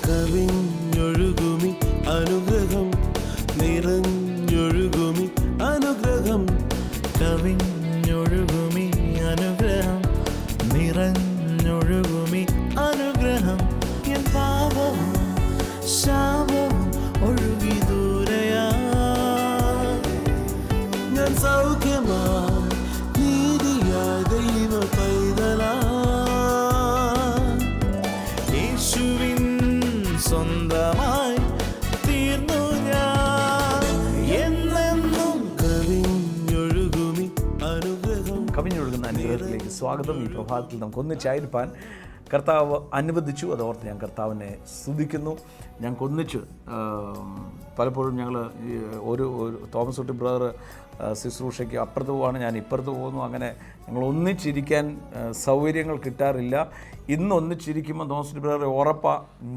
കവിഞ്ഞൊഴുകുമി അനുഗ്രഹം നിറഞ്ഞൊഴുകുമി അനുഗ്രഹം കവിഞ്ഞൊഴുകുമി അനുഗ്രഹം നിറഞ്ഞൊഴുകുമി അനുഗ്രഹം എൻ പാപവും ശാപവും ഒഴുകി ദൂരയാ ഞാൻ സൗഖ്യമാ നീതിയാ ദൈവ പൈതലാ യേശുവിൻ സ്വന്തമായി തീർന്നു ഞാൻ എന്നെന്നും കവിഞ്ഞൊഴുകുമി അനുഗ്രഹം. കവിഞ്ഞൊഴുകുന്ന അനുഗ്രഹത്തിലേക്ക് സ്വാഗതം. ഈ പ്രഭാതത്തിൽ നമുക്ക് ഒന്നിച്ചായിരിക്കാൻ കർത്താവ് അനുവദിച്ചു. അതോർത്ത് ഞാൻ കർത്താവിനെ സ്തുതിക്കുന്നു. ഞങ്ങൾക്ക് ഒന്നിച്ച് പലപ്പോഴും ഞങ്ങൾ ഒരു തോമസ് കുട്ടി ബ്രദർ ശുശ്രൂഷയ്ക്ക് അപ്പുറത്ത് പോവാണ്, ഞാൻ ഇപ്പുറത്ത് പോകുന്നു. അങ്ങനെ ഞങ്ങൾ ഒന്നിച്ചിരിക്കാൻ സൗകര്യങ്ങൾ കിട്ടാറില്ല. ഇന്ന് ഒന്നിച്ചിരിക്കുമ്പോൾ തോമസ് കുട്ടി ബ്രദർ ഉറപ്പാ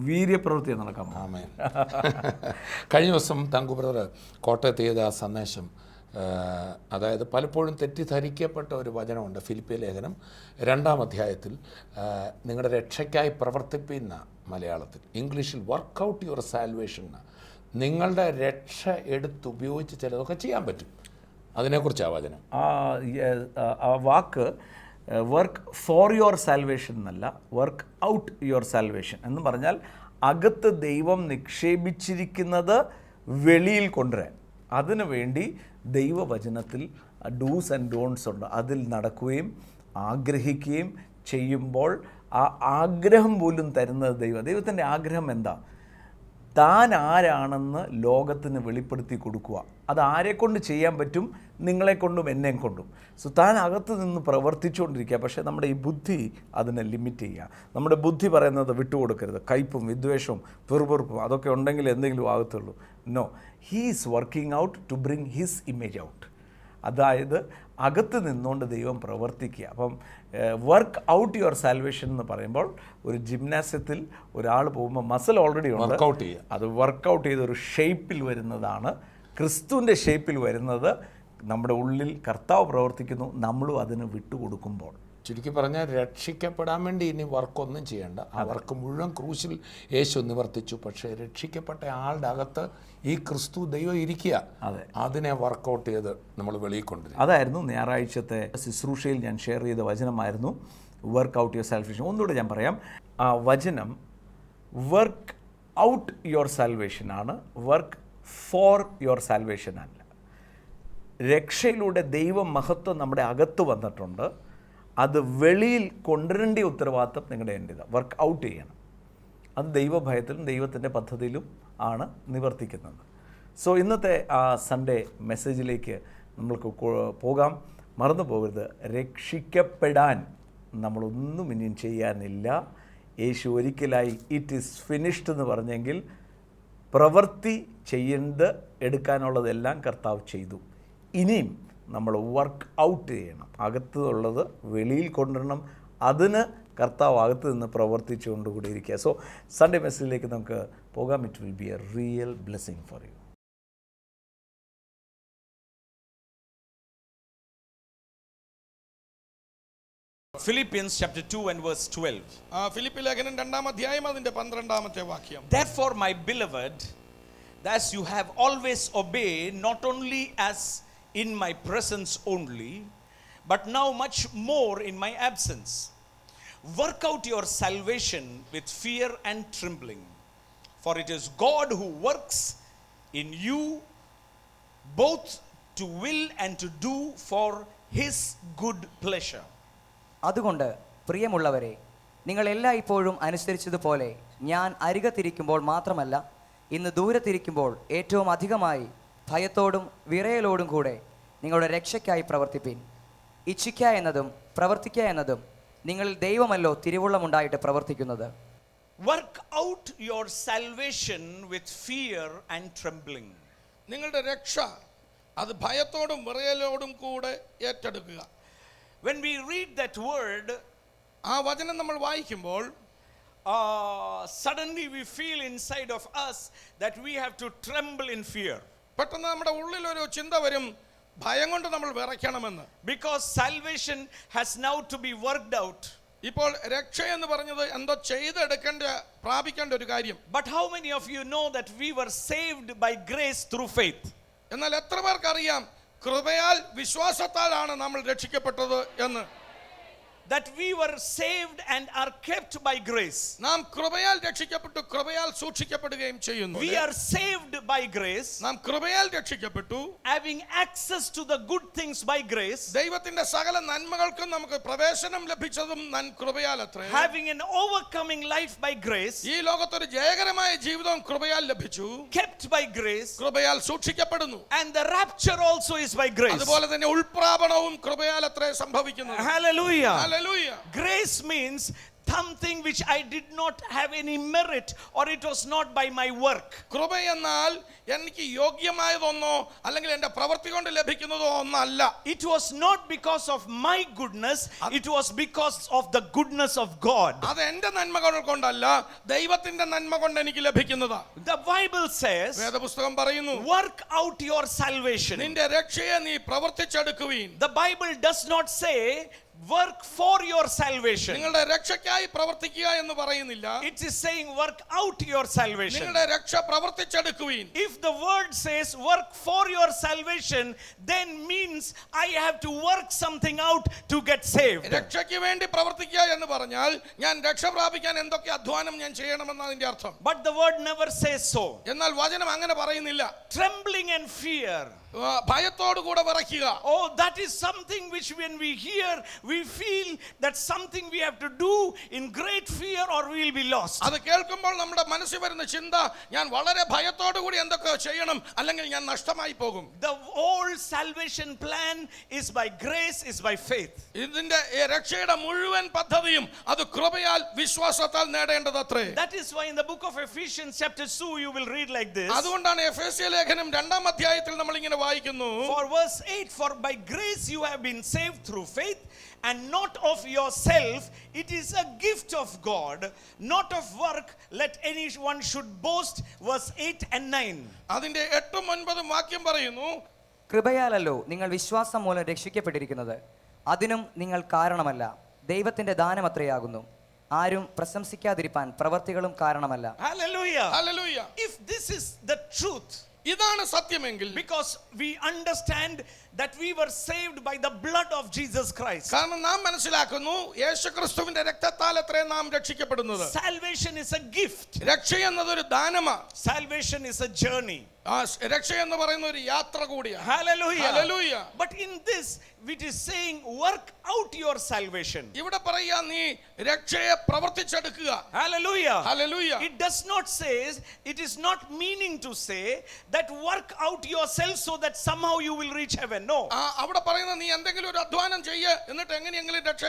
വീര്യപ്രവൃത്തി നടക്കാം. ആമേൻ. കഴിഞ്ഞ ദിവസം തങ്കു ബ്രദർ കോട്ടയത്ത് ചെയ്ത ആ സന്ദേശം, അതായത് പലപ്പോഴും തെറ്റിദ്ധരിക്കപ്പെട്ട ഒരു വചനമുണ്ട്. ഫിലിപ്പിയ ലേഖനം 2-ാം അധ്യായത്തിൽ നിങ്ങളുടെ രക്ഷയ്ക്കായി പ്രവർത്തിപ്പിക്കുന്ന മലയാളത്തിൽ, ഇംഗ്ലീഷിൽ വർക്കൗട്ട് യുവർ സാൽവേഷൻ. നിങ്ങളുടെ രക്ഷ എടുത്തുപയോഗിച്ച് ചിലതൊക്കെ ചെയ്യാൻ പറ്റും. അതിനെക്കുറിച്ചാണ് വചനം. ആ വാക്ക് വർക്ക് ഫോർ യുവർ സാൽവേഷൻ എന്നല്ല, വർക്ക് ഔട്ട് യുവർ സാൽവേഷൻ എന്ന് പറഞ്ഞാൽ അകത്ത് ദൈവം നിക്ഷേപിച്ചിരിക്കുന്നത് വെളിയിൽ കൊണ്ടുവരാൻ, അതിനു വേണ്ടി ദൈവവചനത്തിൽ ഡൂസ് ആൻഡ് ഡോൺസ് ഉണ്ട്. അതിൽ നടക്കുകയും ആഗ്രഹിക്കുകയും ചെയ്യുമ്പോൾ ആ ആഗ്രഹം പോലും തരുന്നത് ദൈവത്തിൻ്റെ ആഗ്രഹം എന്താ? താൻ ആരാണെന്ന് ലോകത്തിന് വെളിപ്പെടുത്തി കൊടുക്കുക. അത് ആരെക്കൊണ്ട് ചെയ്യാൻ പറ്റും? നിങ്ങളെക്കൊണ്ടും എന്നെയും കൊണ്ടും. സോ താൻ അകത്ത് നിന്ന് പ്രവർത്തിച്ചുകൊണ്ടിരിക്കുക. പക്ഷേ നമ്മുടെ ഈ ബുദ്ധി അതിനെ ലിമിറ്റ് ചെയ്യുക. നമ്മുടെ ബുദ്ധി പറയുന്നത് വിട്ടുകൊടുക്കരുത്. കയ്പും വിദ്വേഷവും പെറുപെറുപ്പും അതൊക്കെ ഉണ്ടെങ്കിൽ എന്തെങ്കിലും ആകത്തുള്ളൂ. No, he is working out to bring his image out. അതായത് അകത്ത് നിന്നുകൊണ്ട് ദൈവം പ്രവർത്തിക്കുക. അപ്പം വർക്ക് ഔട്ട് യുവർ സാൽവേഷൻ എന്ന് പറയുമ്പോൾ ഒരു ജിംനാസ്യത്തിൽ ഒരാൾ പോകുമ്പോൾ മസിൽ ഓൾറെഡി ഉണ്ട്, അത് വർക്കൗട്ട് ചെയ്ത് ഒരു ഷേപ്പിൽ വരുന്നതാണ്. ക്രിസ്തുവിൻ്റെ ഷേപ്പിൽ വരുന്നത് നമ്മുടെ ഉള്ളിൽ കർത്താവ് പ്രവർത്തിക്കുന്നു, നമ്മളും അതിന് വിട്ടുകൊടുക്കുമ്പോൾ. ചുരുക്കി പറഞ്ഞാൽ രക്ഷിക്കപ്പെടാൻ വേണ്ടി ഇനി വർക്കൊന്നും ചെയ്യേണ്ട. ആ വർക്ക് മുഴുവൻ ക്രൂശിൽ യേശു നിവർത്തിച്ചു. പക്ഷേ രക്ഷിക്കപ്പെട്ട ആളുടെ അകത്ത് ഈ ക്രിസ്തു ദൈവം ഇരിക്കുക. അതെ, അതിനെ വർക്കൗട്ട് ചെയ്ത് നമ്മൾ വെളിയിൽ കൊണ്ടുവരും. അതായിരുന്നു ഞായറാഴ്ചത്തെ ശുശ്രൂഷയിൽ ഞാൻ ഷെയർ ചെയ്ത വചനമായിരുന്നു വർക്ക് ഔട്ട് യുവർ സാൽവേഷൻ. ഒന്നുകൂടെ ഞാൻ പറയാം. ആ വചനം വർക്ക് ഔട്ട് യുവർ സാൽവേഷൻ ആണ്, വർക്ക് ഫോർ യുവർ സാൽവേഷൻ അല്ല. രക്ഷയിലൂടെ ദൈവ മഹത്വം നമ്മുടെ അകത്ത് വന്നിട്ടുണ്ട്. അത് വെളിയിൽ കൊണ്ടുവരേണ്ട ഉത്തരവാദിത്വം നിങ്ങളുടെ എൻ്റേതാണ്. വർക്ക് ഔട്ട് ചെയ്യണം. അത് ദൈവഭയത്തിലും ദൈവത്തിൻ്റെ പദ്ധതിയിലും ആണ് നിവർത്തിക്കുന്നത്. സോ ഇന്നത്തെ ആ സൺഡേ മെസ്സേജിലേക്ക് നമ്മൾക്ക് പോകാം. മറന്നു പോകരുത്, രക്ഷിക്കപ്പെടാൻ നമ്മളൊന്നും ഇനിയും ചെയ്യാനില്ല. യേശു ഒരിക്കലായി ഇറ്റ് ഈസ് ഫിനിഷ്ഡ് എന്ന് പറഞ്ഞെങ്കിൽ പ്രവൃത്തി എടുക്കാനുള്ളതെല്ലാം കർത്താവ് ചെയ്തു. ഇനിയും നമ്മൾ വർക്ക് ഔട്ട് ചെയ്യണം. അകത്തുള്ളത് വെളിയിൽ കൊണ്ടുവരണം. അതിന് കർത്താവ് അകത്ത് നിന്ന് പ്രവർത്തിച്ചുകൊണ്ടുകൂടി ഇരിക്കുക. സോ സൺഡേ മെസ്സേജിലേക്ക് നമുക്ക് പോകാം. It will be A real blessing for you. Philippians chapter 2 and verse 12. Philippi ലേഖനം 2-ാം അധ്യായം അതിന്റെ 12-ാമത്തെ വാക്യം. Therefore, my beloved, as you have always obeyed, not only as in my presence only, but now much more in my absence, work out your salvation with fear and trembling, for it is God who works in you both to will and to do for his good pleasure. അതുകൊണ്ട് പ്രിയമുള്ളവരെ, നിങ്ങൾ എല്ലായ്പ്പോഴും അനുസരിച്ചതുപോലെ ഞാൻ അരികത്തിരിക്കുമ്പോൾ മാത്രമല്ല, ഇന്ന് ദൂരത്തിരിക്കുമ്പോൾ ഏറ്റവും അധികമായി ഭയത്തോടും വിറയലോടും കൂടെ നിങ്ങളുടെ രക്ഷയ്ക്കായി പ്രവർത്തിപ്പിൻ. ഇച്ഛിക്കുക എന്നതും പ്രവർത്തിക്കുക എന്നതും നിങ്ങളിൽ ദൈവമല്ലോ തിരുവുള്ളമുണ്ടായിട്ട് പ്രവർത്തിക്കുന്നത്. Work out your salvation with fear and trembling. നിങ്ങളുടെ രക്ഷ അത് ഭയത്തോടും വിറയലോടും കൂടെ ഏറ്റെടുക്കുക. When we read that word, ആ വചനം നമ്മൾ വായിക്കുമ്പോൾ, suddenly we feel inside of us that we have to tremble in fear. പെട്ടെന്ന് നമ്മുടെ ഉള്ളിൽ ഒരു ചിന്ത വരും, ഭയം കൊണ്ട് നമ്മൾ വിറയ്ക്കണമെന്ന്. Because salvation has now to be worked out. ഇപ്പോൾ രക്ഷ എന്ന് പറഞ്ഞത് എന്തോ ചെയ്തെടുക്കേണ്ട പ്രാപിക്കേണ്ട ഒരു കാര്യം. But how many of you know that we were saved by grace through faith? എന്നാൽ എത്ര പേർക്കറിയാം കൃപയാൽ വിശ്വാസത്താലാണ് നമ്മൾ രക്ഷിക്കപ്പെട്ടത് എന്ന്? That we were saved and are kept by grace. നാം കൃപയാൽ രക്ഷിക്കപ്പെട്ടു, കൃപയാൽ സൂക്ഷിക്കപ്പെടുകയും ചെയ്യുന്നു. We are saved by grace, നാം കൃപയാൽ രക്ഷിക്കപ്പെട്ടു, having access to the good things by grace, ദൈവത്തിന്റെ സകല നന്മകൾക്കും നമുക്ക് പ്രവേശനം ലഭിച്ചതും കൃപയാൽ അത്രേ. having an overcoming life by grace, ഈ ലോകത്തൊരു ജയകരമായ ജീവിതം കൃപയാൽ ലഭിച്ചു, kept by grace, കൃപയാൽ സൂക്ഷിക്കപ്പെടുന്നു. and the rapture also is by grace. അതുപോലെ തന്നെ ഉൾപ്രാപണവും കൃപയാൽ അത്രേ സംഭവിക്കുന്നത്. Hallelujah. Hallelujah. Grace means something which I did not have any merit, or it was not by my work. കൃപ എന്നാൽ എനിക്ക് യോഗ്യമായതൊന്നോ അല്ലെങ്കിൽ എൻ്റെ പ്രവൃത്തി കൊണ്ട് ലഭിക്കുന്നതോ ഒന്നല്ല. It was not because of my goodness, it was because of the goodness of God. അത് എൻ്റെ നന്മകൾ കൊണ്ടല്ല, ദൈവത്തിന്റെ നന്മ കൊണ്ട് എനിക്ക് ലഭിക്കുന്നതാ. The Bible says, വേദപുസ്തകം പറയുന്നു, work out your salvation. നിന്റെ രക്ഷയെ നീ പ്രവർത്തിച്ചെടുക്കുവീൻ. The Bible does not say work for your salvation. നിങ്ങളുടെ രക്ഷയ്ക്കായി പ്രവർത്തിക്കുക എന്ന് പറയുന്നില്ല. It is saying work out your salvation. നിങ്ങളുടെ രക്ഷ പ്രവർത്തിച്ചെടുക്കുവീൻ. If the word says work for your salvation, then means I have to work something out to get saved. രക്ഷയ്ക്ക് വേണ്ടി പ്രവർത്തിക്കുക എന്ന് പറഞ്ഞാൽ ഞാൻ രക്ഷ പ്രാപിക്കാൻ എന്തൊക്കെ അധ്വാനം ഞാൻ ചെയ്യണമെന്നാണ് അതിന്റെ അർത്ഥം. But the word never says so. എന്നാൽ വചനം അങ്ങനെ പറയുന്നില്ല. Trembling and fear. ഭയത്തോടു കൂടെ വിറയ്ക്കുക. Oh, that is something which when we hear, we feel that something we have to do in great fear or we will be lost. അത് കേൾക്കുമ്പോൾ നമ്മുടെ മനസ്സിൽ വരുന്ന ചിന്ത, ഞാൻ വളരെ ഭയത്തോടു കൂടി എന്തൊക്കെ ചെയ്യണം, അല്ലെങ്കിൽ ഞാൻ നഷ്ടമായി പോകും. The whole salvation plan is by grace, is by faith. ഇതിന്റെ രക്ഷയുടെ മുഴുവൻ പദ്ധതിയും അത് കൃപയാൽ വിശ്വാസത്താൽ നേടേണ്ടതത്രേ. That is why in the book of Ephesians chapter 2 you will read like this. അതുകൊണ്ടാണ് എഫേസ്യ ലേഖനം 2-ാം അധ്യായത്തിൽ നമ്മൾ ഇങ്ങനെ വായിക്കുന്നു. For verse 8, for by grace you have been saved through faith, and not of yourself, it is a gift of God, not of work, let anyone should boast. Verse 8 and 9. അതിന്റെ 8-9 വാക്യം പറയുന്നു, കൃപയാലല്ലോ നിങ്ങൾ വിശ്വാസം മൂലം രക്ഷിക്കപ്പെട്ടിരിക്കുന്നത്, അതിനും നിങ്ങൾ കാരണമല്ല, ദൈവത്തിന്റെ ദാനമത്രയാകുന്നു. ആരും പ്രശംസിക്കാതിരിപ്പാൻ പ്രവർത്തികളും കാരണമല്ല. Hallelujah. Hallelujah. If this is the truth, ഇതാണ് സത്യമെങ്കിൽ, because we understand that we were saved by the blood of Jesus Christ. കാരണം നാം മനസ്സിലാക്കുന്നു യേശുക്രിസ്തുവിന്റെ രക്തത്താൽ അത്രേ നാം രക്ഷിക്കപ്പെടുന്നത്. Salvation is a gift. രക്ഷ എന്നതൊരു ദാനമാണ്. Salvation is a journey. രക്ഷ എന്ന് പറയുന്ന ഒരു യാത്ര കൂടിയാണ്. Hallelujah. Hallelujah. But in this it is saying work out your salvation. ഇവിടെ പറയാ നീ രക്ഷയെ പ്രവർത്തിച്ചെടുക്കുക. Hallelujah. Hallelujah. It does not say, it is not meaning to say that work out yourself so that somehow you will reach heaven. No. അവിടെ പറയുന്ന നീ എന്തെങ്കിലും ഒരു അധ്വാനം ചെയ്യ, എന്നിട്ട് എങ്ങനെയെങ്കിലും രക്ഷ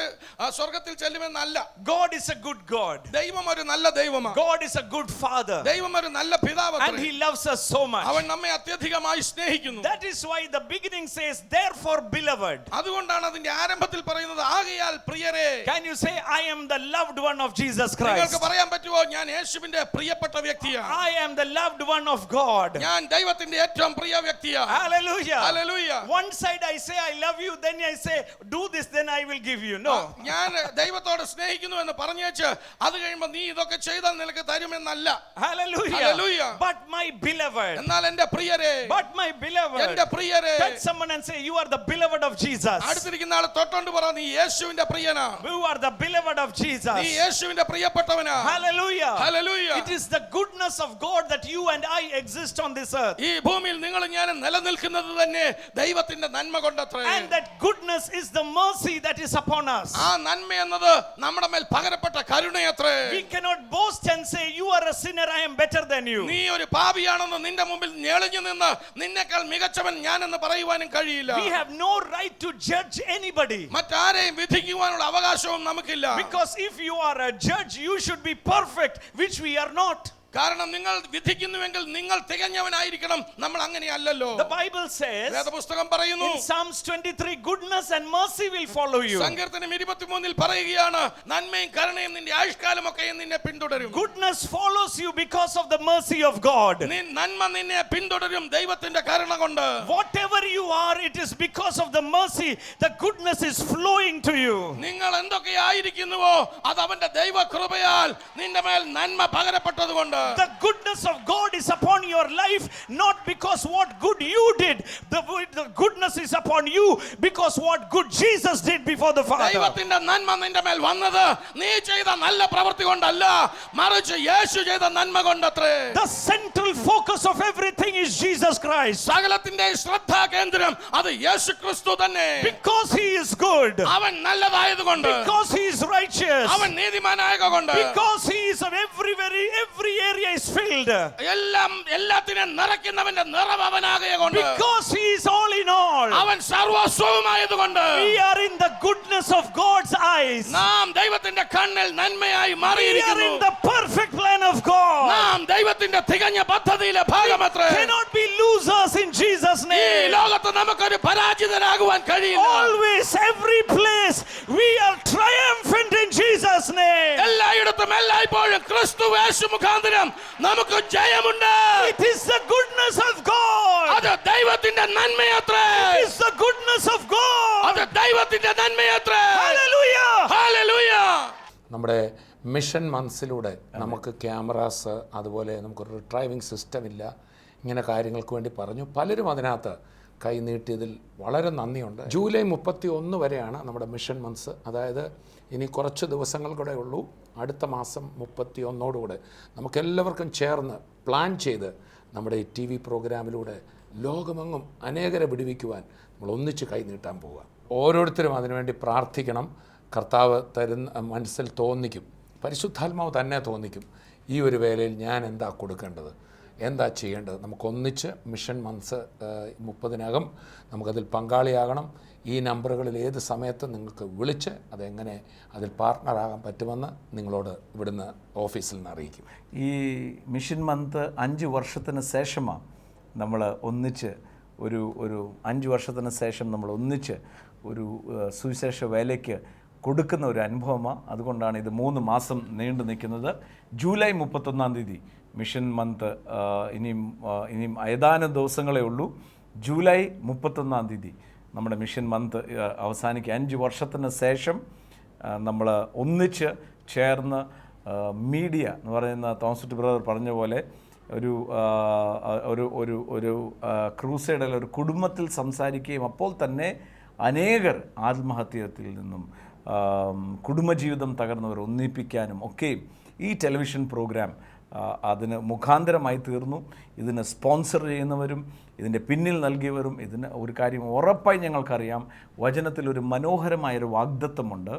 സ്വർഗ്ഗത്തിൽ ചെല്ലുമെന്നല്ല. God is a good God. ദൈവം ഒരു നല്ല ദൈവമാണ്. God is a good Father. ദൈവം ഒരു നല്ല പിതാവ്. And He loves us so much. അവൻ നമ്മെ അത്യധികമായി സ്നേഹിക്കുന്നു. That is why the beginning says, therefore beloved. അതുകൊണ്ടാണ് അതിന്റെ ആരംഭത്തിൽ പറയുന്നത്, ആകയാൽ പ്രിയരേ. Can you say, I am the loved one of Jesus Christ? നിങ്ങൾക്ക് പറയാൻ പറ്റുമോ, ഞാൻ യേശുവിന്റെ പ്രിയപ്പെട്ട വ്യക്തിയാണ്. I am the loved one of God. ഞാൻ ദൈവത്തിന്റെ ഏറ്റവും പ്രിയ വ്യക്തിയാണ്. Hallelujah. Hallelujah. One side I say I love you, then I say do this, then I will give you. No. ഞാൻ ദൈവത്തോട് സ്നേഹിക്കുന്നു എന്ന് പറഞ്ഞേച്ച് അത് കഴിയുമ്പോൾ നീ ഇതൊക്കെ ചെയ്താൽ നിനക്ക് തരുമെന്നല്ല. Hallelujah. Hallelujah. But my beloved. എന്നാൽ എൻ്റെ പ്രിയരേ. But my beloved. എൻ്റെ പ്രിയരേ. Touch someone and say you are the beloved of Jesus. അടുത്തിരിക്കുന്ന ആളെ തൊട്ടോണ്ട് പറ, നീ യേശുവിന്റെ പ്രിയനാ. You are the beloved of Jesus. നീ യേശുവിന്റെ പ്രിയപ്പെട്ടവനാ. Hallelujah. Hallelujah. It is the goodness of God that you and I exist on this earth. ഈ ഭൂമിയിൽ നിങ്ങൾ ഞാൻ നിലനിൽക്കുന്നത് തന്നെ ദൈവത്തിന്റെ നന്മ കൊണ്ടത്രേ. And that goodness is the mercy that is upon us. ആ നന്മ എന്നത് നമ്മുടെ മേൽ പകരപ്പെട്ട കരുണയത്രേ. We cannot boast and say you are a sinner, I am better than you. നീ ഒരു പാപിയാണെന്ന് നിന്റെ മുമ്പിൽ ഞെളിഞ്ഞു നിന്ന് നിന്നെക്കാൾ മികച്ചവൻ ഞാനെന്ന് പറയുവാനും കഴിയില്ല. We have no right to judge anybody. മറ്റാരെയും വിധിക്കുവാനുള്ള അവകാശവും നമുക്കില്ല. Because if you are a judge, you should be perfect, which we are not. കാരണം നിങ്ങൾ വിധിക്കുന്നുവെങ്കിൽ നിങ്ങൾ തികഞ്ഞവനായിരിക്കണം. നമ്മൾ അങ്ങനെയല്ലല്ലോ. The Bible says വേദപുസ്തകം പറയുന്നു, in Psalms 23, goodness and mercy will follow you. സങ്കീർത്തനം 23 പറയുകയാണ്, നന്മയും കരുണയും നിന്റെ ആയുഷ്കാലമൊക്കെ നിന്നെ പിന്തുടരും. Goodness follows you because of the mercy of God. നന്മ നിന്നെ പിന്തുടരും ദൈവത്തിന്റെ കരുണ കൊണ്ട്. Whatever you are, it is because of the mercy. The goodness is flowing to you. നിങ്ങൾ എന്തൊക്കെ ആയിരിക്കുന്നുവോ അത് അവന്റെ ദൈവകൃപയാൽ നിന്റെ മേൽ നന്മ പകരപ്പെട്ടതുകൊണ്ട്. The goodness of God is upon your life, not because what good you did. The goodness is upon you because what good Jesus did before the Father. ദൈവത്തിന്റെ നന്മ നിന്റെ മേൽ വന്നത് നീ ചെയ്ത നല്ല പ്രവൃത്തി കൊണ്ടല്ല, മറിച്ച് യേശു ചെയ്ത നന്മ കൊണ്ടത്രേ. The central focus of everything is Jesus Christ. സകലത്തിന്റെ ശ്രദ്ധാ കേന്ദ്രം അത് യേശു ക്രിസ്തു തന്നെ. Because he is good. അവൻ നല്ലതായതുകൊണ്ട്. Because he is righteous. അവൻ നീതിമാനായതുകൊണ്ട്. Because he is of every area is filled. എല്ലാത്തിനും നിറയ്ക്കുന്നവന്റെ നിറവ് അവനാകകൊണ്ട്. Because he is all in all. അവൻ സർവസ്വമായതുകൊണ്ട്. We are in the goodness of God's eyes. നാം ദൈവത്തിന്റെ കണ്ണിൽ നന്മയായി We are മാറിയിരിക്കുന്നു. in the perfect plan of God. നാം ദൈവത്തിന്റെ തികഞ്ഞ പദ്ധതിയിലെ ഭാഗമത്രേ. Cannot be losers in Jesus' ഈ name. ലോകത്ത് നമുക്കൊരു പരാജിതരാകുവാൻ കഴിയില്ല. Always, every place, we are triumphant in Jesus' name. എല്ലായിടത്തും എല്ലായ്പ്പോഴും ക്രിസ്തു യേശു മുഖാന്തരം നമുക്ക് ജയമുണ്ട്. It is the goodness of God. അത് ദൈവത്തിന്റെ നന്മയത്രേ. It is the goodness of God. അത് ദൈവത്തിന്റെ നന്മയത്രേ. Hallelujah. ഹല്ലേലൂയ. നമ്മുടെ മിഷൻ മന്ത്സിലൂടെ നമുക്ക് ക്യാമറാസ്, അതുപോലെ നമുക്കൊരു ഡ്രൈവിംഗ് സിസ്റ്റം ഇല്ല, ഇങ്ങനെ കാര്യങ്ങൾക്ക് വേണ്ടി പറഞ്ഞു. പലരും അതിനകത്ത് കൈനീട്ടിയതിൽ വളരെ നന്ദിയുണ്ട്. ജൂലൈ 31 വരെയാണ് നമ്മുടെ മിഷൻ മന്ത്സ്. അതായത് ഇനി കുറച്ച് ദിവസങ്ങൾ കൂടെ ഉള്ളൂ. അടുത്ത മാസം 31 നമുക്കെല്ലാവർക്കും ചേർന്ന് പ്ലാൻ ചെയ്ത് നമ്മുടെ ഈ TV പ്രോഗ്രാമിലൂടെ ലോകമെങ്ങും അനേകരെ വിടുവിക്കുവാൻ നമ്മൾ ഒന്നിച്ച് കൈനീട്ടാൻ പോവുക. ഓരോരുത്തരും അതിനുവേണ്ടി പ്രാർത്ഥിക്കണം. കർത്താവ് തരുന്ന മനസ്സിൽ തോന്നിക്കും, പരിശുദ്ധാത്മാവ് തന്നെ തോന്നിക്കും, ഈ ഒരു വേലയിൽ ഞാൻ എന്താ കൊടുക്കേണ്ടത്, എന്താ ചെയ്യേണ്ടത്. നമുക്കൊന്നിച്ച് മിഷൻ മന്ത്സ് 30-നകം നമുക്കതിൽ പങ്കാളിയാകണം. ഈ നമ്പറുകളിൽ ഏത് സമയത്ത് നിങ്ങൾക്ക് വിളിച്ച് അതെങ്ങനെ അതിൽ പാർട്ട്ണറാകാൻ പറ്റുമെന്ന് നിങ്ങളോട് ഇവിടുന്ന് ഓഫീസിൽ നിന്ന് അറിയിക്കും. ഈ മിഷൻ മന്ത് 5 വർഷത്തിന് ശേഷമാണ് നമ്മൾ ഒന്നിച്ച് ഒരു 5 വർഷത്തിന് ശേഷം നമ്മൾ ഒന്നിച്ച് ഒരു സുവിശേഷ വേലയ്ക്ക് കൊടുക്കുന്ന ഒരു അനുഭവമാണ്. അതുകൊണ്ടാണ് ഇത് 3 മാസം നീണ്ടു നിൽക്കുന്നത്. ജൂലൈ 31 മിഷൻ മന്ത് ഇനിയും ഏതാനും ദിവസങ്ങളേ ഉള്ളൂ. ജൂലൈ 31 നമ്മുടെ മിഷൻ മന്ത് അവസാനിക്കുക. 5 വർഷത്തിന് ശേഷം നമ്മൾ ഒന്നിച്ച് ചേർന്ന് മീഡിയ എന്ന് പറയുന്ന തോമസ് ബ്രദർ പറഞ്ഞ പോലെ ഒരു ക്രൂസൈഡിൽ ഒരു കുടുംബത്തിൽ സംസാരിക്കുകയും അപ്പോൾ തന്നെ അനേകർ ആത്മഹത്യത്തിൽ നിന്നും കുടുംബജീവിതം തകർന്നവർ ഒന്നിപ്പിക്കാനും ഒക്കെയും ഈ ടെലിവിഷൻ പ്രോഗ്രാം അതിന് മുഖാന്തരമായി തീർന്നു. ഇതിന് സ്പോൺസർ ചെയ്യുന്നവരും ഇതിൻ്റെ പിന്നിൽ നൽകിയവരും ഇതിന് ഒരു കാര്യം ഉറപ്പായി ഞങ്ങൾക്കറിയാം. വചനത്തിലൊരു മനോഹരമായൊരു വാഗ്ദത്തമുണ്ട്.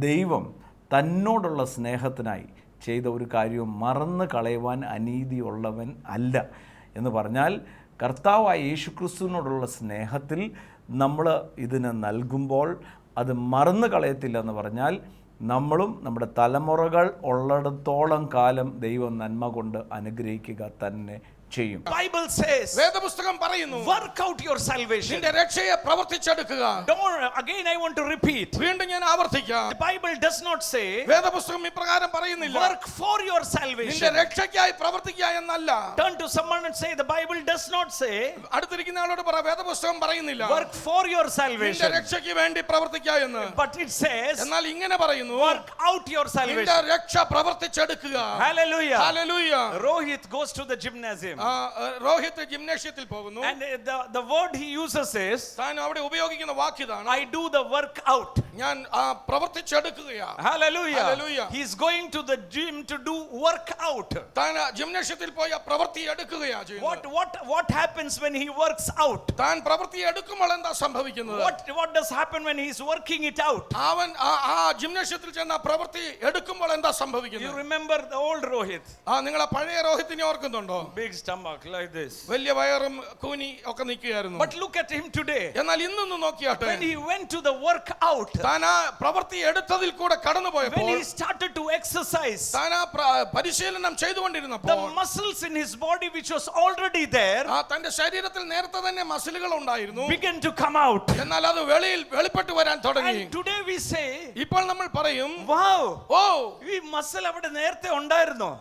ദൈവം തന്നോടുള്ള സ്നേഹത്തിനായി ചെയ്ത ഒരു കാര്യവും മറന്നു കളയുവാൻ അനീതിയുള്ളവൻ അല്ല എന്ന് പറഞ്ഞാൽ, കർത്താവായ യേശുക്രിസ്തുവിനോടുള്ള സ്നേഹത്തിൽ നമ്മൾ ഇതിന് നൽകുമ്പോൾ അത് മറന്നു കളയത്തില്ല എന്ന് പറഞ്ഞാൽ നമ്മളും നമ്മുടെ തലമുറകൾ ഉള്ളിടത്തോളം കാലം ദൈവം നന്മ കൊണ്ട് അനുഗ്രഹിക്കുക തന്നെ ചെയ്യും. Bible says, വേദപുസ്തകം പറയുന്നു, work out your salvation. നിന്റെ രക്ഷയെ പ്രവർത്തിച്ചെടുക്കുക. Again I want to repeat. വീണ്ടും ഞാൻ ആവർത്തിക്കാം. The Bible does not say വേദപുസ്തകം ഇപ്രകാരം പറയുന്നില്ല, work for your നിന്റെ salvation. രക്ഷയ്ക്കായി പ്രവർത്തിക്കുക എന്നല്ല. Turn to someone and say, the Bible does not say അടുത്തിരിക്കുന്ന ആളോട് പറ, വേദപുസ്തകം പറയുന്നില്ല work for your നിന്റെ salvation, രക്ഷയ്ക്ക് വേണ്ടി പ്രവർത്തിക്കുക എന്ന്. but it says എന്നാൽ ഇങ്ങനെ പറയുന്നു, work out your നിന്റെ salvation. രക്ഷ പ്രവർത്തിച്ചെടുക്കുക. Hallelujah. Hallelujah. Rohit goes to the gymnasium. Rohit ജിംനേഷ്യത്തിൽ പോകുന്നു. And the word he uses is, താൻ അവിടെ ഉപയോഗിക്കുന്ന വാക്യതാണ്, I do the work out. ഞാൻ പ്രവർത്തിച്ചെടുക്കുകയാണ്. Hallelujah. Hallelujah. He is going to the gym to do work out. താൻ ജിംനേഷ്യത്തിൽ പോയി പ്രവൃത്തി എടുക്കുകയാണ് ചെയ്യുന്നത്. What happens when he works out? താൻ പ്രവൃത്തി എടുക്കുമ്പോൾ എന്താ സംഭവിക്കുന്നത്? What does happen when he is working it out? അവൻ ആ ജിംനേഷ്യത്തിൽ ചെന്ന പ്രവൃത്തി എടുക്കുമ്പോൾ എന്താ You സംഭവിക്കുന്നത്? remember the old Rohit? നിങ്ങൾ പഴയ രോഹിത്തിനെ ഓർക്കുന്നുണ്ടോ? Big stomach like this. വലിയ വയറും കൂനി ഒക്കെ നിൽക്കുകയായിരുന്നു. But look at him today. എന്നാൽ ഇന്നൊന്ന് നോക്കിയാട്ടെ, When he went to the work out, താൻ ആ പ്രവൃത്തി എടുത്തതിൽ കൂടെ കടന്നു when പോയപ്പോൾ, he started to exercise exercise, താൻ ആ പരിശീലനം the ചെയ്തുകൊണ്ടിരുന്നപ്പോൾ muscles in his body which was already there തന്റെ ശരീരത്തിൽ നേരത്തെ തന്നെ മസിലുകൾ ഉണ്ടായിരുന്നു, began to come out. എന്നാൽ അത് വെളിപ്പെട്ടു വരാൻ തുടങ്ങി. And today we say, ഇപ്പോൾ നമ്മൾ പറയും, wow, ഓ ഈ മസിൽ അവിടെ നേരത്തെ ഉണ്ടായിരുന്നോ?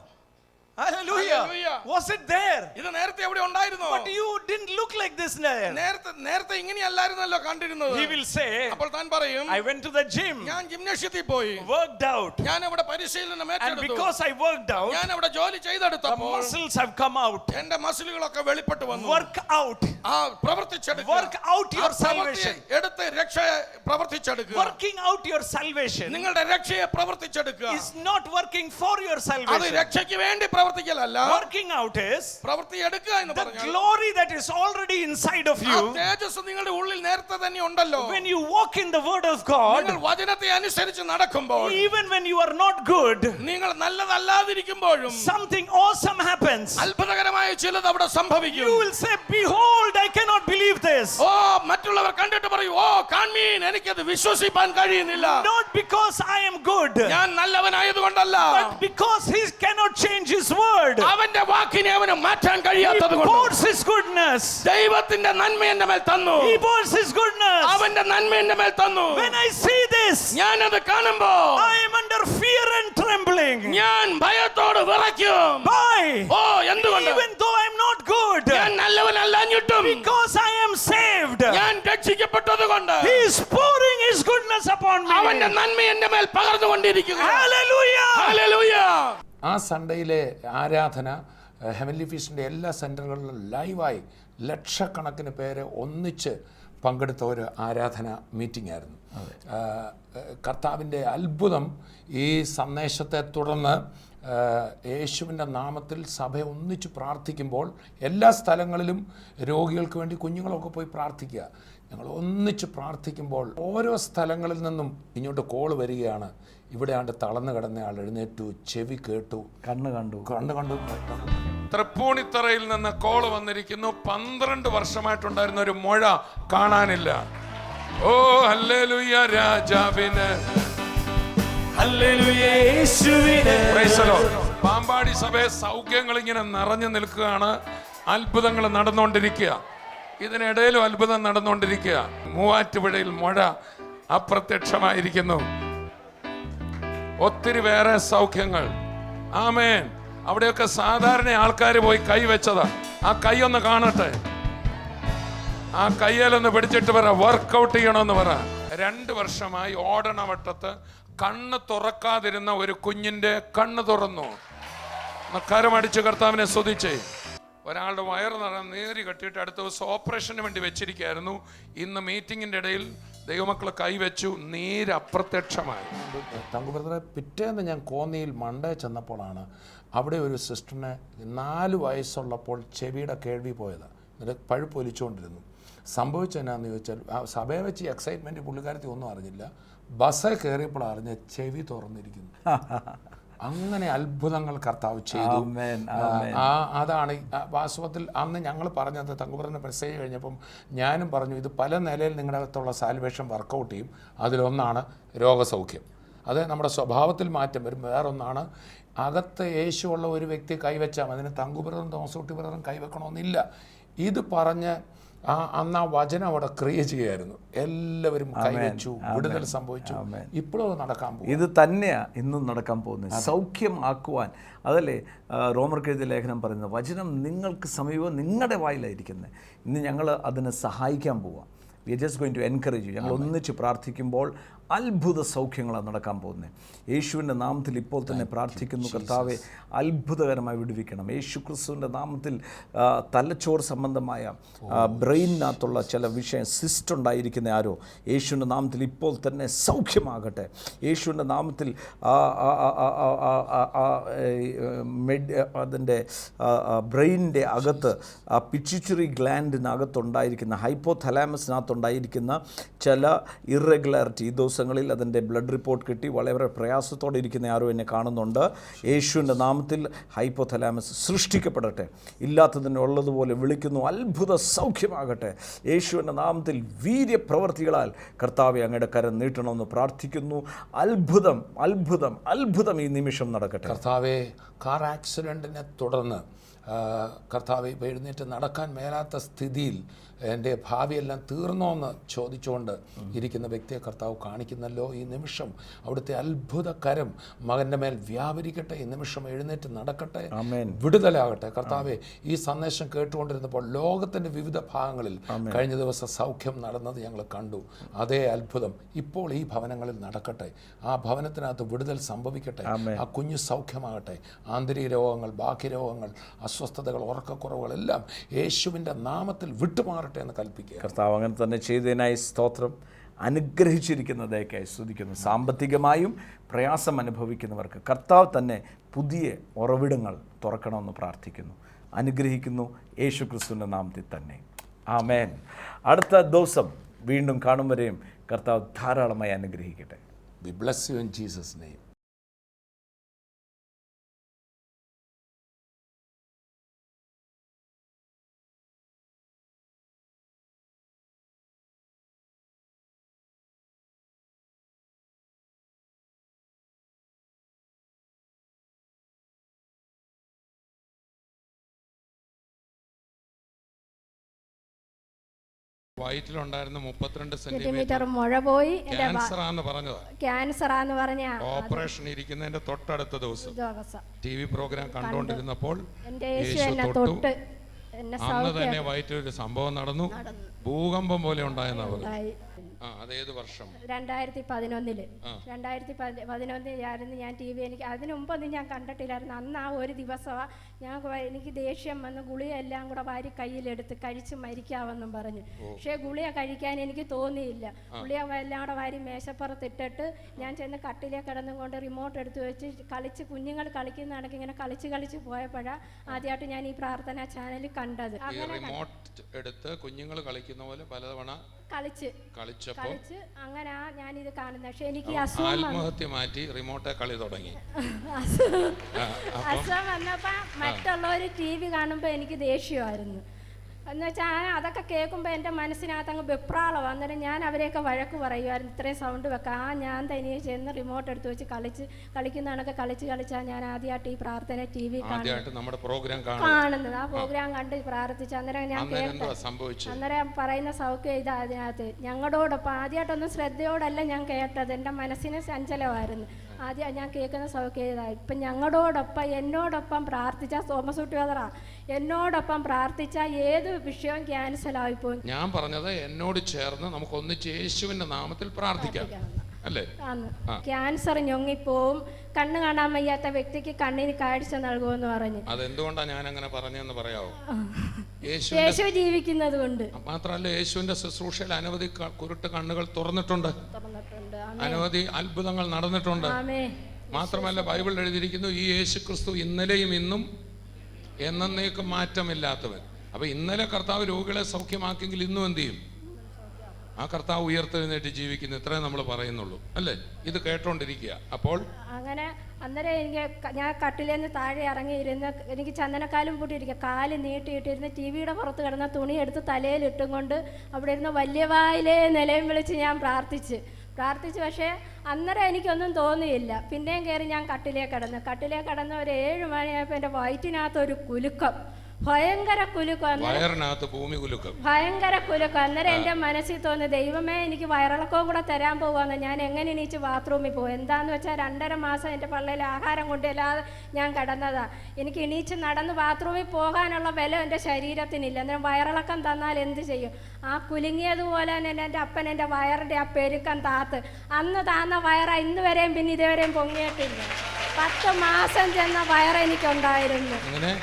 Hallelujah. Hallelujah. Was it there? ഇത് നേരത്തെ എവിടെ ഉണ്ടായിരുന്നു? But you didn't look like this there. നേരത്തെ ഇങ്ങനെയല്ലായിരുന്നല്ലോ കണ്ടിരുന്നത്. He will say, അപ്പോൾ താൻ പറയും, I went to the gym, ഞാൻ ജിംനേഷ്യത്തിൽ പോയി, worked out, ഞാൻ അവിടെ പരിശീലനം and ഏറ്റെടുത്തു, because I worked out, ഞാൻ അവിടെ ജോലി the ചെയ്തെടുത്തപ്പോൾ muscles have come out. എന്റെ മസിലുകളൊക്കെ വെളിപ്പെട്ടു വന്നു. Work out. പ്രവർത്തിച്ചെടുക്കുക. Work out your salvation. എടുത്ത് രക്ഷയെ പ്രവർത്തിച്ചെടുക്കുക. Working out your salvation നിങ്ങളുടെ രക്ഷയെ പ്രവർത്തിച്ചെടുക്കുക. is not working for your അത് salvation. രക്ഷയ്ക്ക് വേണ്ടി പ്രവർത്തിക്കലല്ല, Working out is പ്രവൃത്തി എടുക്കുക എന്ന് the പറഞ്ഞാൽ glory that is already inside of ആ you. തേജസ് നിങ്ങളുടെ ഉള്ളിൽ നേരത്തെ തന്നെ ഉണ്ടല്ലോ. When you walk in the word of God, നിങ്ങൾ വചനത്തെ അനുസരിച്ച് നടക്കുമ്പോൾ, even when you are not good, നിങ്ങൾ നല്ലതല്ലാതിരിക്കുമ്പോഴും something awesome happens. അത്ഭുതകരമായ ചിലത് അവിടെ സംഭവിക്കും. You will say, behold, I cannot believe this. ഓ മറ്റുള്ളവർ കണ്ടിട്ട് പറയും, ഓ കാൺമീൻ, എനിക്കത് വിശ്വസിപ്പാൻ കഴിയുന്നില്ല. Not because I am good, ഞാൻ നല്ലവനായതുകൊണ്ടല്ല, but because he cannot change his word. അവന്റെ വാക്കിനെ അവന് മാറ്റാൻ He കഴിയാത്തത് കൊണ്ട്. pours his goodness. ദൈവത്തിന്റെ നന്മ എന്റെ മേൽ തന്നു, He pours his goodness. അവന്റെ നന്മ എന്റെ മേൽ തന്നു. When I see this, ഞാനത് കാണുമ്പോ I am under fear and trembling. ഞാൻ ഭയത്തോട് വിറയ്ക്കും. Why? ഓ എന്തുകൊണ്ട്? Even though I am not good, ഞാൻ നല്ലവനല്ലാഞ്ഞിട്ടും because I am saved, ഞാൻ രക്ഷിക്കപ്പെട്ടത് കൊണ്ട് He is pouring his goodness upon me. അവന്റെ നന്മ എന്റെ മേൽ പകർന്നുകൊണ്ടിരിക്കുന്നു. Hallelujah. ഹല്ലേലൂയ. ആ സൺഡേയിലെ ആരാധന ഹെവൻലി ഫീസ്റ്റിൻ്റെ എല്ലാ സെൻറ്ററുകളിലും ലൈവായി ലക്ഷക്കണക്കിന് പേര് ഒന്നിച്ച് പങ്കെടുത്ത ഒരു ആരാധന മീറ്റിംഗ് ആയിരുന്നു. കർത്താവിൻ്റെ അത്ഭുതം ഈ സന്ദേശത്തെ തുടർന്ന് യേശുവിൻ്റെ നാമത്തിൽ സഭ ഒന്നിച്ച് പ്രാർത്ഥിക്കുമ്പോൾ എല്ലാ സ്ഥലങ്ങളിലും രോഗികൾക്ക് വേണ്ടി കുഞ്ഞുങ്ങളൊക്കെ പോയി പ്രാർത്ഥിക്കുക. ഞങ്ങൾ ഒന്നിച്ച് പ്രാർത്ഥിക്കുമ്പോൾ ഓരോ സ്ഥലങ്ങളിൽ നിന്നും ഇങ്ങോട്ട് കോൾ വരികയാണ്. ഇവിടെ ആണ്ട് തളർന്നു കിടന്ന ആൾ എഴുന്നേറ്റു, ചെവി കേട്ടു, കണ്ണ് കണ്ടു. തൃപ്പൂണിത്തറയിൽ നിന്ന് കോള് വന്നിരിക്കുന്നു. 12 വർഷമായിട്ടുണ്ടായിരുന്ന ഒരു മുഴ കാണാനില്ല. ഓ ഹല്ലേലൂയ രാജാവിന്, ഹല്ലേലൂയ യേശുവിന്. Praise the Lord. പാമ്പാടി സഭയെ സൗഖ്യങ്ങൾ ഇങ്ങനെ നിറഞ്ഞു നിൽക്കുകയാണ്. അത്ഭുതങ്ങൾ നടന്നുകൊണ്ടിരിക്കുക. ഇതിനിടയിലും അത്ഭുതം നടന്നുകൊണ്ടിരിക്കുക. മൂവാറ്റുപുഴയിൽ മുഴ അപ്രത്യക്ഷമായിരിക്കുന്നു. ഒത്തിരി വേറെ സൗഖ്യങ്ങൾ. ആമേൻ. അവിടെയൊക്കെ സാധാരണ ആൾക്കാർ പോയി കൈവച്ചതാ. ആ കൈ ഒന്ന് കാണട്ടെ. ആ കയ്യിലൊന്ന് പിടിച്ചിട്ട് പറ, വർക്കൗട്ട് ചെയ്യണമെന്ന് പറ. 2 വർഷമായി ഓടണവട്ടത്ത് കണ്ണ് തുറക്കാതിരുന്ന ഒരു കുഞ്ഞിന്റെ കണ്ണ് തുറന്നു. കരമടിച്ച് കർത്താവിനെ സ്തുതിച്ചേ. ഒരാളുടെ വയറ് നേരി കെട്ടിയിട്ട് അടുത്ത ദിവസം ഓപ്പറേഷന് വേണ്ടി വെച്ചിരിക്കുകയായിരുന്നു. ഇന്ന് മീറ്റിങ്ങിൻ്റെ ഇടയിൽ ദൈവമക്കൾ കൈവച്ചു, നീര് അപ്രത്യക്ഷമായി. തങ്കുബ്രദറെ, പിറ്റേന്ന് ഞാൻ കോന്നിയിൽ മണ്ടേ ചെന്നപ്പോഴാണ് അവിടെ ഒരു സിസ്റ്ററിന് 4 വയസ്സുള്ളപ്പോൾ ചെവിയുടെ കേൾവി പോയതാണ്. എന്നിട്ട് പഴുപ്പൊലിച്ചുകൊണ്ടിരുന്നു. സംഭവിച്ചെന്നാന്ന് ചോദിച്ചാൽ സഭയെ വെച്ച് എക്സൈറ്റ്മെൻറ്റ് പുള്ളിക്കാരത്തി ഒന്നും അറിഞ്ഞില്ല. ബസ്സിൽ കയറിയപ്പോൾ അറിഞ്ഞ ചെവി തുറന്നിരിക്കുന്നു. അങ്ങനെ അത്ഭുതങ്ങൾ കർത്താവ് ചെയ്തു. അതാണ് വാസ്തവത്തിൽ അന്ന് ഞങ്ങൾ പറഞ്ഞത്. തങ്കുബ്രദറിൻ്റെ മെസ്സേജ് കഴിഞ്ഞപ്പം ഞാനും പറഞ്ഞു, ഇത് പല നിലയിൽ നിങ്ങളുടെ അകത്തുള്ള സാൽവേഷൻ വർക്കൗട്ട് ചെയ്യും. അതിലൊന്നാണ് രോഗസൗഖ്യം. അത് നമ്മുടെ സ്വഭാവത്തിൽ മാറ്റം വരും. വേറൊന്നാണ്, അകത്ത് യേശുവുള്ള ഒരു വ്യക്തി കൈവച്ചാൽ അതിന് തങ്കുബ്രദറും തോമസൂട്ടി ബ്രദറും കൈവെക്കണമെന്നില്ല. ഇത് പറഞ്ഞ് അന്ന് ആ വചനം അവിടെ ക്രിയ ചെയ്യായിരുന്നു. എല്ലാവരും കൈവച്ചു, വിടുതൽ സംഭവിച്ചു. ഇപ്പോഴും നടക്കാൻ പോകും. ഇത് തന്നെയാണ് ഇന്നും നടക്കാൻ പോകുന്നത്. സൗഖ്യം ആക്കുവാൻ. അതല്ലേ റോമർക്കെഴുതിയ ലേഖനം പറയുന്നത്, വചനം നിങ്ങൾക്ക് സമീപം നിങ്ങളുടെ വായിലായിരിക്കുന്നത്. ഇന്ന് ഞങ്ങൾ അതിനെ സഹായിക്കാൻ പോവാം. We are just going to encourage you. ഞങ്ങൾ ഒന്നിച്ച് പ്രാർത്ഥിക്കുമ്പോൾ അത്ഭുത സൗഖ്യങ്ങളാണ് നടക്കാൻ പോകുന്നത്. യേശുവിൻ്റെ നാമത്തിൽ ഇപ്പോൾ തന്നെ പ്രാർത്ഥിക്കുന്നു, കർത്താവെ അത്ഭുതകരമായി വിടുവിക്കണം. യേശു ക്രിസ്തുവിൻ്റെ നാമത്തിൽ തലച്ചോറ് സംബന്ധമായ ബ്രെയിനകത്തുള്ള ചില വിഷയം സിസ്റ്റ് ഉണ്ടായിരിക്കുന്ന ആരോ യേശുവിൻ്റെ നാമത്തിൽ ഇപ്പോൾ തന്നെ സൗഖ്യമാകട്ടെ. യേശുവിൻ്റെ നാമത്തിൽ അതിൻ്റെ ബ്രെയിനിൻ്റെ അകത്ത് പിറ്റ്യൂട്ടറി ഗ്ലാൻഡിനകത്തുണ്ടായിരിക്കുന്ന ഹൈപ്പോതലാമസിനകത്തുണ്ടായിരിക്കുന്ന ചില ഇറഗുലാരിറ്റി ഈ ദിവസം ദിവസങ്ങളിൽ അതിൻ്റെ ബ്ലഡ് റിപ്പോർട്ട് കിട്ടി. വളരെ പ്രയാസത്തോടെ ഇരിക്കുന്ന ആരും എന്നെ കാണുന്നുണ്ട്. യേശുവിൻ്റെ നാമത്തിൽ ഹൈപ്പോതലാമസ് സൃഷ്ടിക്കപ്പെടട്ടെ. ഇല്ലാത്തതിനെ ഉള്ളതുപോലെ വിളിക്കുന്നു. അത്ഭുത സൗഖ്യമാകട്ടെ. യേശുവിൻ്റെ നാമത്തിൽ വീര്യപ്രവർത്തികളാൽ കർത്താവെ അങ്ങയുടെ കരം നീട്ടണമെന്ന് പ്രാർത്ഥിക്കുന്നു. അത്ഭുതം അത്ഭുതം അത്ഭുതം ഈ നിമിഷം നടക്കട്ടെ. കർത്താവെ, കാർ ആക്സിഡൻറ്റിനെ തുടർന്ന് കർത്താവെ എഴുന്നേറ്റ് നടക്കാൻ മേലാത്ത സ്ഥിതിയിൽ എൻ്റെ ഭാവിയെല്ലാം തീർന്നോ എന്ന് ചോദിച്ചുകൊണ്ട് ഇരിക്കുന്ന വ്യക്തിയെ കർത്താവ് കാണിക്കുന്നല്ലോ. ഈ നിമിഷം അവിടുത്തെ അത്ഭുത കരം മകൻ്റെ മേൽ വ്യാപരിക്കട്ടെ. ഈ നിമിഷം എഴുന്നേറ്റ് നടക്കട്ടെ, വിടുതലാകട്ടെ. കർത്താവെ, ഈ സന്ദേശം കേട്ടുകൊണ്ടിരുന്നപ്പോൾ ലോകത്തിൻ്റെ വിവിധ ഭാഗങ്ങളിൽ കഴിഞ്ഞ ദിവസം സൗഖ്യം നടന്നത് ഞങ്ങൾ കണ്ടു. അതേ അത്ഭുതം ഇപ്പോൾ ഈ ഭവനങ്ങളിൽ നടക്കട്ടെ. ആ ഭവനത്തിനകത്ത് വിടുതൽ സംഭവിക്കട്ടെ. ആ കുഞ്ഞു സൗഖ്യമാകട്ടെ. ആന്തരിക രോഗങ്ങൾ, ബാഹ്യരോഗങ്ങൾ, അസ്വസ്ഥതകൾ, ഉറക്കക്കുറവുകൾ എല്ലാം യേശുവിൻ്റെ നാമത്തിൽ വിട്ടുമാറട്ടെ എന്ന് കൽപ്പിക്കുക. കർത്താവ് അങ്ങനെ തന്നെ ചെയ്തതിനായി സ്തോത്രം. അനുഗ്രഹിച്ചിരിക്കുന്നതേക്കായി സ്തുതിക്കുന്നു. സാമ്പത്തികമായും പ്രയാസം അനുഭവിക്കുന്നവർക്ക് കർത്താവ് തന്നെ പുതിയ ഉറവിടങ്ങൾ തുറക്കണമെന്ന് പ്രാർത്ഥിക്കുന്നു. അനുഗ്രഹിക്കുന്നു യേശു ക്രിസ്തുവിൻ്റെ നാമത്തിൽ തന്നെ. ആമേൻ. അടുത്ത ദിവസം വീണ്ടും കാണും വരെയും കർത്താവ് ധാരാളമായി അനുഗ്രഹിക്കട്ടെ. We bless you in Jesus' name. വയറ്റിലുണ്ടായിരുന്ന 32 centimetre മുഴ പോയി. ക്യാൻസറാന്ന് പറഞ്ഞതാ. ക്യാൻസറാന്ന് പറഞ്ഞ ഓപ്പറേഷൻ ഇരിക്കുന്നതിന്റെ തൊട്ടടുത്ത ദിവസം TV പ്രോഗ്രാം കണ്ടുകൊണ്ടിരുന്നപ്പോൾ എന്റെ യേശു എന്നെ തൊട്ട് അന്ന് തന്നെ വയറ്റിലൊരു സംഭവം നടന്നു. ഭൂകമ്പം പോലെ ഉണ്ടായെന്നാ പറഞ്ഞു. അതേത് വർഷം? 2011. 2011 ഞാൻ TV എനിക്ക് അതിനു മുമ്പൊന്നും ഞാൻ കണ്ടിട്ടില്ലായിരുന്നു. അന്ന് ആ ഒരു ദിവസമാണ് എനിക്ക് ദേഷ്യം വന്ന് ഗുളിയെല്ലാം കൂടെ വാരി കയ്യിലെടുത്ത് കഴിച്ച് മരിക്കാമെന്നും പറഞ്ഞു. പക്ഷേ ഗുളിക കഴിക്കാൻ എനിക്ക് തോന്നിയില്ല. ഗുളിക എല്ലാം കൂടെ വാരി മേശപ്പുറത്തിട്ടിട്ട് ഞാൻ ചെന്ന് കട്ടിലെ കിടന്നും കൊണ്ട് റിമോട്ട് എടുത്ത് വെച്ച് കളിച്ച് കുഞ്ഞുങ്ങൾ കളിക്കുന്ന കണക്ക് ഇങ്ങനെ കളിച്ച് പോയപ്പോഴാണ് ആദ്യമായിട്ട് ഞാൻ ഈ പ്രാർത്ഥനാ ചാനൽ കണ്ടത്. റിമോട്ട് എടുത്ത് കുഞ്ഞുങ്ങൾ കളിക്കുന്ന പോലെ പലതവണ കളിച്ച് അങ്ങനെ ഞാനിത് കാണുന്നത്. പക്ഷെ എനിക്ക് ആത്മഹത്യ മാറ്റി റിമോട്ടെ കളി തുടങ്ങി. അസുഖം വന്നപ്പോ മറ്റുള്ളവർ TV കാണുമ്പോ എനിക്ക് ദേഷ്യമായിരുന്നു. എന്ന് വെച്ചാൽ അതൊക്കെ കേൾക്കുമ്പോൾ എൻ്റെ മനസ്സിനകത്ത് അങ്ങ് വെപ്രാളം. അന്നേരം ഞാൻ അവരെയൊക്കെ വഴക്ക് പറയുമായിരുന്നു, ഇത്രയും സൗണ്ട് വെക്കാം. ഞാൻ തനിയെ ചെന്ന് റിമോട്ട് എടുത്ത് വെച്ച് കളിക്കുന്ന കണക്ക് കളിച്ചാൽ ഞാൻ ആദ്യമായിട്ട് ഈ പ്രാർത്ഥന TV കാണുന്നത്. ആ പ്രോഗ്രാം കണ്ട് പ്രാർത്ഥിച്ചു. അന്നേരം ഞാൻ അന്നേരം പറയുന്ന സൗഖ്യം ഇതാ. അതിനകത്ത് ഞങ്ങളോടൊപ്പം ആദ്യമായിട്ടൊന്നും ശ്രദ്ധയോടല്ല ഞാൻ കേട്ടത്, എൻ്റെ മനസ്സിന് ചഞ്ചലമായിരുന്നു. ആദ്യം ഞാൻ കേൾക്കുന്ന സൗഖ്യം ഇതാ. ഇപ്പം ഞങ്ങളോടൊപ്പം എന്നോടൊപ്പം പ്രാർത്ഥിച്ച തോമസ് കുട്ടിയോദറ എന്നോടൊപ്പം പ്രാർത്ഥിച്ച ഏത് വിഷയവും ക്യാൻസലായിപ്പോയി. ഞാൻ പറഞ്ഞത് എന്നോട് ചേർന്ന് നമുക്ക് ഒന്നിച്ച് യേശുവിന്റെ നാമത്തിൽ പ്രാർത്ഥിക്കാം. ക്യാൻസർ ഞൊങ്ങിപ്പോവും. കണ്ണ് കാണാൻ വയ്യാത്ത വ്യക്തിക്ക് കണ്ണിന് കാഴ്ച നൽകുമെന്ന് പറഞ്ഞു. അതെന്തുകൊണ്ടാണ് ഞാൻ അങ്ങനെ പറഞ്ഞെന്ന് പറയാമോ? യേശു ജീവിക്കുന്നത് കൊണ്ട്. മാത്രമല്ല, യേശുവിന്റെ ശുശ്രൂഷയിൽ അനവധി കുരുട്ട് കണ്ണുകൾ തുറന്നിട്ടുണ്ട്, അനവധി അത്ഭുതങ്ങൾ നടന്നിട്ടുണ്ട്. മാത്രമല്ല, ബൈബിൾ എഴുതിയിരിക്കുന്നു, ഈ യേശു ക്രിസ്തു ഇന്നലെയും ഇന്നും എന്നേക്കും മാറ്റമില്ലാത്തവൻ. അപ്പൊ ഇന്നലെ കർത്താവ് രോഗികളെ സൗഖ്യമാക്കിയെങ്കിൽ ഇന്നും എന്ത് ചെയ്യും? ആ കർത്താവ് ഉയർത്തെഴുന്നേറ്റ് ജീവിക്കുന്നു. ഇത്രയും നമ്മൾ പറയുന്നുള്ളൂ, അല്ലേ? ഇത് കേട്ടോണ്ടിരിക്കുക. അപ്പോൾ അങ്ങനെ അന്നേരം ഞാൻ കട്ടിലേന്ന് താഴെ ഇറങ്ങിയിരുന്ന് എനിക്ക് ചന്ദനക്കാലും പൂട്ടിയിരിക്കുക, കാല് നീട്ടിയിട്ടിരുന്ന് TV പുറത്ത് കിടന്ന തുണി എടുത്ത് തലയിലിട്ടും കൊണ്ട് അവിടെ ഇരുന്ന് വലിയ വായിലേ നിലയും വിളിച്ച് ഞാൻ പ്രാർത്ഥിച്ച്. പക്ഷേ അന്നേരം എനിക്കൊന്നും തോന്നിയില്ല. പിന്നെയും കയറി ഞാൻ കട്ടിലേ കിടന്ന് ഒരു 7 മണിയായപ്പോൾ എൻ്റെ വയറ്റിനകത്തൊരു കുലുക്കം, ഭയങ്കര കുലുക്കം. അന്നേരം എൻ്റെ മനസ്സിൽ തോന്നി, ദൈവമേ എനിക്ക് വയറിളക്കവും കൂടെ തരാൻ പോവാന്ന്. ഞാൻ എങ്ങനെ എണീച്ച് ബാത്റൂമിൽ പോകും? എന്താന്ന് വെച്ചാൽ 2.5 മാസം എൻ്റെ പള്ളിയിൽ ആഹാരം കൊണ്ടില്ലാതെ ഞാൻ കിടന്നതാ. എനിക്ക് എണീച്ച് നടന്ന് ബാത്റൂമിൽ പോകാനുള്ള ബലം എൻ്റെ ശരീരത്തിനില്ല. അന്നേരം വയറിളക്കം തന്നാൽ എന്ത് ചെയ്യും? ആ കുലുങ്ങിയതുപോലെ തന്നെ എൻ്റെ അപ്പൻ എൻ്റെ വയറിൻ്റെ ആ പെരുക്കം അന്ന് താന്ന വയറ ഇന്ന് വരെയും പിന്നെ ഇതുവരെയും പൊങ്ങിയിട്ടില്ല. 10 മാസം ചെന്ന വയറെനിക്കുണ്ടായിരുന്നു.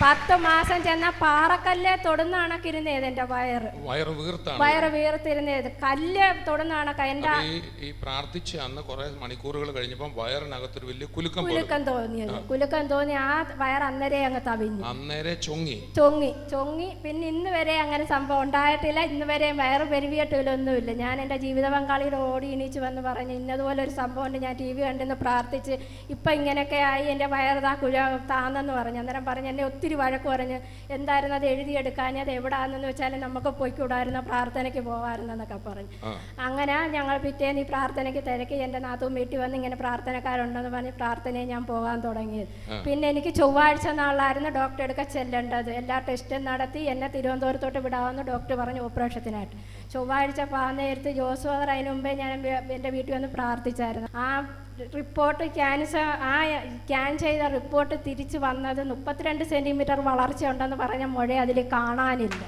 10 മാസം ചെന്ന പാറക്കല്ല് തൊടുന്ന കണക്കിരുന്നേത് എൻ്റെ വയറ് വീർത്തിരുന്നേത്. കല്ല് തൊടുന്ന കണക്ക. എൻ്റെ ഈ പ്രാർത്ഥിച്ച അന്ന് കുറെ മണിക്കൂറുകൾ കഴിഞ്ഞപ്പോൾ വയറിനകത്തൊരു വലിയ കുലുക്കം തോന്നി. ആ വയർ അന്നേരെ അങ്ങ് തവിഞ്ഞു, ചൊങ്ങി. പിന്നെ ഇന്ന് വരെ അങ്ങനെ സംഭവം ഉണ്ടായിട്ടില്ല. ഇന്ന് വരെ വയറ് പെരുവിയിട്ടില്ലൊന്നുമില്ല. ഞാൻ എൻ്റെ ജീവിത പങ്കാളിയുടെ ഓടി എണീച്ച് വന്ന് പറഞ്ഞു, ഇന്നതുപോലെ ഒരു സംഭവം ഉണ്ട്, ഞാൻ TV കണ്ടെന്ന് പ്രാർത്ഥിച്ച് ഇപ്പം ഇങ്ങനെയൊക്കെ ആയി, എൻ്റെ വയറുതാ താന്നെന്ന് പറഞ്ഞു. അന്നേരം പറഞ്ഞ് എന്നെ ഒത്തിരി വഴക്ക് പറഞ്ഞ്, എന്തായിരുന്നു അത് എഴുതിയെടുക്കാൻ, അത് എവിടാണെന്ന് വെച്ചാൽ നമുക്ക് പോയിക്കൂടായിരുന്നു, പ്രാർത്ഥനയ്ക്ക് പോകാമായിരുന്നെന്നൊക്കെ പറഞ്ഞു. അങ്ങനെ ഞങ്ങൾ പിറ്റേന്ന് ഈ പ്രാർത്ഥനയ്ക്ക് തിരക്കി. എൻ്റെ നാത്തും വീട്ടിൽ വന്ന് ഇങ്ങനെ പ്രാർത്ഥനക്കാരുണ്ടെന്ന് പറഞ്ഞ് പ്രാർത്ഥനയെ ഞാൻ പോകാൻ തുടങ്ങിയത്. പിന്നെ എനിക്ക് ചൊവ്വാഴ്ച നാളായിരുന്നു ഡോക്ടർ എടുക്കാൻ ചെല്ലേണ്ടത്. എല്ലാ ടെസ്റ്റും നടത്തി എന്നെ തിരുവനന്തപുരത്തോട്ട് വിടാമെന്ന് ഡോക്ടർ പറഞ്ഞു ഓപ്പറേഷത്തിനായിട്ട്. ചൊവ്വാഴ്ച പോകുന്ന നേരത്ത് ജോസ്ഫാദർ അതിന് മുമ്പേ ഞാൻ എൻ്റെ വീട്ടിൽ വന്ന് പ്രാർത്ഥിച്ചായിരുന്നു. ആ റിപ്പോർട്ട് സ്കാൻ ചെയ്ത റിപ്പോർട്ട് തിരിച്ച് വന്നത് 32 സെൻറ്റിമീറ്റർ വളർച്ച ഉണ്ടെന്ന് പറഞ്ഞ മുഴ അതിൽ കാണാനില്ല.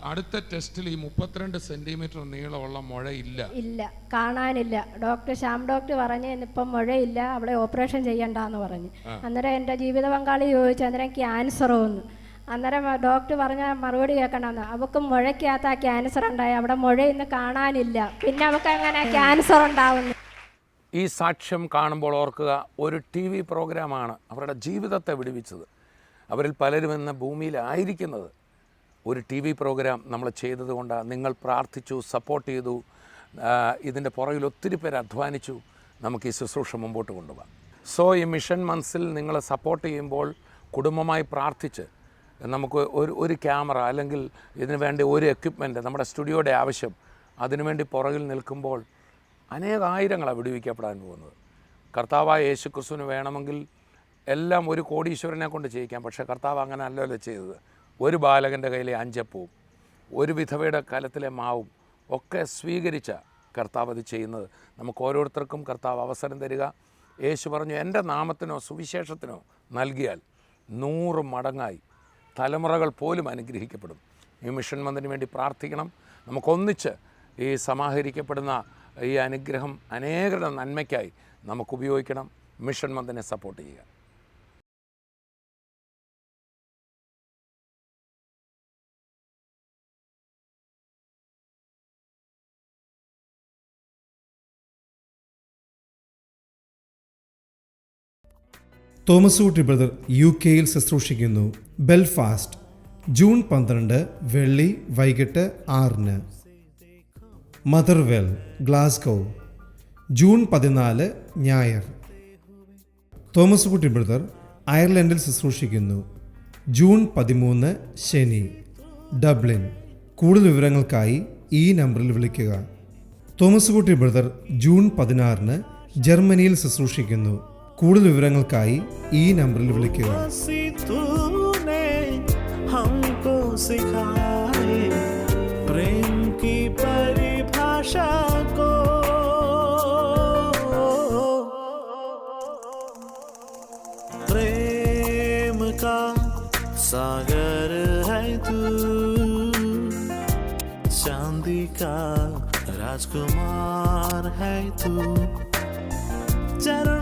അടുത്ത ടെസ്റ്റിൽ ഈ 32 സെന്റിമീറ്റർ നീളമുള്ള മുഴ ഇല്ല, കാണാനില്ല. ശ്യാം ഡോക്ടർ പറഞ്ഞ് ഇപ്പം മുഴയില്ല, അവളെ ഓപ്പറേഷൻ ചെയ്യണ്ടെന്ന് പറഞ്ഞു. അന്നേരം എൻ്റെ ജീവിത പങ്കാളി ചോദിച്ചു, അന്നേരം ക്യാൻസറോ എന്ന്. അന്നേരം ഡോക്ടർ പറഞ്ഞ മറുപടി കേൾക്കണമെന്ന്, അവൾക്ക് മുഴയ്ക്കകത്ത് ആ ക്യാൻസർ ഉണ്ടായി, അവിടെ മുഴ ഇന്ന് കാണാനില്ല, പിന്നെ അവൾക്ക് എങ്ങനെ ക്യാൻസർ ഉണ്ടാവുന്നു. ഈ സാക്ഷ്യം കാണുമ്പോൾ ഓർക്കുക, ഒരു TV പ്രോഗ്രാമാണ് അവരുടെ ജീവിതത്തെ വിടുവിച്ചത്. അവരിൽ പലരും ഇന്ന് ഭൂമിയിലായിരിക്കുന്നത് ഒരു TV പ്രോഗ്രാം നമ്മൾ ചെയ്തതുകൊണ്ടാണ്. നിങ്ങൾ പ്രാർത്ഥിച്ചു, സപ്പോർട്ട് ചെയ്തു, ഇതിൻ്റെ പുറകിൽ ഒത്തിരി പേര് അധ്വാനിച്ചു. നമുക്ക് ഈ ശുശ്രൂഷ മുമ്പോട്ട് കൊണ്ടുപോകാം. സോ ഈ മിഷൻ മന്ത്സിൽ നിങ്ങൾ സപ്പോർട്ട് ചെയ്യുമ്പോൾ കുടുംബമായി പ്രാർത്ഥിച്ച് നമുക്ക് ഒരു ക്യാമറ അല്ലെങ്കിൽ ഇതിനു വേണ്ടി ഒരു എക്വിപ്മെൻറ്റ്, നമ്മുടെ സ്റ്റുഡിയോയുടെ ആവശ്യം, അതിനുവേണ്ടി പുറകിൽ നിൽക്കുമ്പോൾ അനേകായിരങ്ങളാണ് വിടുവിക്കപ്പെടാൻ പോകുന്നത്. കർത്താവായ യേശുക്രിസ്തുവിന് വേണമെങ്കിൽ എല്ലാം ഒരു കോടീശ്വരനെ കൊണ്ട് ചെയ്യിക്കാം. പക്ഷേ കർത്താവ് അങ്ങനെ അല്ലല്ലോ ചെയ്തത്. ഒരു ബാലകൻ്റെ കയ്യിലെ 5 അപ്പവും ഒരു വിധവയുടെ കലത്തിലെ മാവും ഒക്കെ സ്വീകരിച്ച കർത്താവ് അത് ചെയ്യുന്നത്. നമുക്ക് ഓരോരുത്തർക്കും കർത്താവ് അവസരം തരിക. യേശു പറഞ്ഞു, എൻ്റെ നാമത്തിനോ സുവിശേഷത്തിനോ നൽകിയാൽ 100 മടങ്ങായി തലമുറകൾ പോലും അനുഗ്രഹിക്കപ്പെടും. ഈ മിഷൻ മന്ദിന് വേണ്ടി പ്രാർത്ഥിക്കണം. നമുക്കൊന്നിച്ച് ഈ സമാഹരിക്കപ്പെടുന്ന ഈ അനുഗ്രഹം അനേകരുടെ നന്മയ്ക്കായി നമുക്ക് ഉപയോഗിക്കണം. മിഷൻ മന്ദിനെ സപ്പോർട്ട് ചെയ്യുക. തോമസ് ഊട്ടി ബ്രദർ UK ശുശ്രൂഷിക്കുന്നു. ബെൽഫാസ്റ്റ് ജൂൺ 12 വെള്ളി വൈകിട്ട് 6. മദർവെൽ ഗ്ലാസ്ഗോ ജൂൺ 14 ഞായർ. തോമസ് ഊട്ടി ബ്രദർ അയർലൻഡിൽ ശുശ്രൂഷിക്കുന്നു. ജൂൺ 13 ശനി, ഡബ്ലിൻ. കൂടുതൽ വിവരങ്ങൾക്കായി ഈ നമ്പറിൽ വിളിക്കുക. തോമസ് ഊട്ടി ബ്രദർ ജൂൺ 16 ജർമ്മനിയിൽ ശുശ്രൂഷിക്കുന്നു. കൂടുതൽ വിവരങ്ങൾക്കായി ഈ നമ്പറിൽ വിളിക്കുക. हमको सिखाए प्रेम की परिभाषा को, प्रेम का सागर है तू, चांदी का राजकुमार है तू, चरण